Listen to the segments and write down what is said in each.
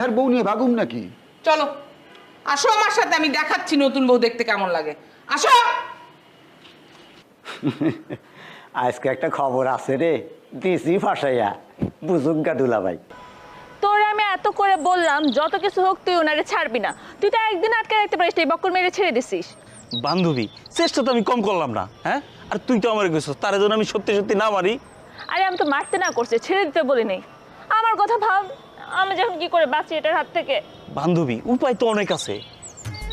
আর বউ নিয়ে ভাগুম নাকি? চলো আসো আমার সাথে, আমি দেখাচ্ছি নতুন বউ দেখতে কেমন লাগে। আসো। আজকে একটা খবর আছে রে, দিছি ফাঁসাইয়া, বুঝুক গা দুলাভাই। তোর আমি এত করে বললাম যত কিছু হোক তুই ওনারে ছাড়বি না, তুই তো একদিন আটকে রাখতে পারিস, এই বক্কর মেরে ছেড়ে দিছিস। বান্ধবী, চেষ্টা তো আমি কম করলাম না, হ্যাঁ? আর তুই তো আমার গেছিস, তার জন্য আমি সত্যি সত্যি না মারি। আরে আমি তো মারতে না করছি, ছেড়ে দিতে বলি নেই। আমার কথা ভাব, আমি যখন কি করে বাঁচি এটার হাত থেকে। বান্ধবী, উপায় তো অনেক আছে।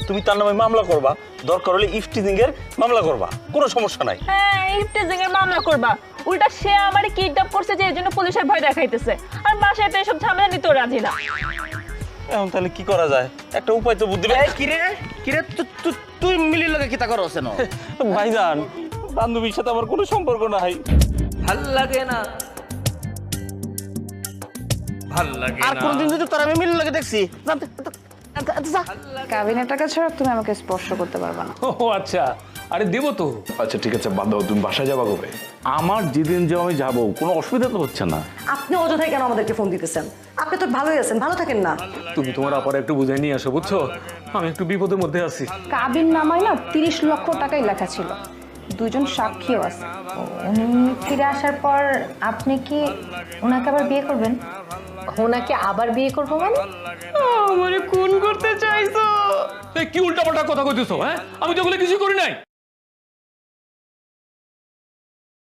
তুমি তার নামে মামলা করবা, দরকার হলে ইফটিজিং এর মামলা করবা, কোনো সমস্যা নাই। হ্যাঁ, ইফটিজিং এর মামলা করবা। উল্টা সে আমারে কিডন্যাপ করছে যে, এর জন্য পুলিশের ভয় দেখাইতেছে, আর বাসায় তো এসব ঝামেলা নিতেও রাজি না। এখন তাহলে কি করা যায়? একটা উপায় তো বুদ্ধি। কিরে কিরে, তুই মিলির লগে কিতা করছ না? ভাইজান, বান্ধবীর সাথে আমার কোনো সম্পর্ক নাই। ভাল লাগে না, ভাল লাগে না। আর কোনদিন যদি তোর আমি মিলির লগে দেখছি? কাবিনের টাকা ছাড়া তুমি আমাকে স্পর্শ করতে পারবে না। ও আচ্ছা, আরে দেবো তো। আচ্ছা ঠিক আছে, বাদ দাও, তুমি বাসায় যাবা কবে? আমার যেদিন যাও আমি যাবো, কোনো অসুবিধা তো হচ্ছে না। আপনি অযথাই কেন আমাদেরকে ফোন দিতেছেন? আপনি তো ভালোই আছেন, ভালো থাকেন না। তুমি তোমার আপার একটু বুঝাই নিয়ে আসো, বুঝছো? আমি একটু বিপদের মধ্যে আছি। কাবিন নামায় না 30 লক্ষ টাকাই লেখা ছিল, দুজন সাক্ষীও আছে। উনি ফিরে আসার পর আপনি কি ওনাকে আবার বিয়ে করবেন? ওনাকে আবার বিয়ে করবো মানে? আমারে খুন করতে চাইছো? কি উল্টাপাল্টা কথা কইতেছো? হ্যাঁ, আমি তো ওগুলো কিছু করি নাই।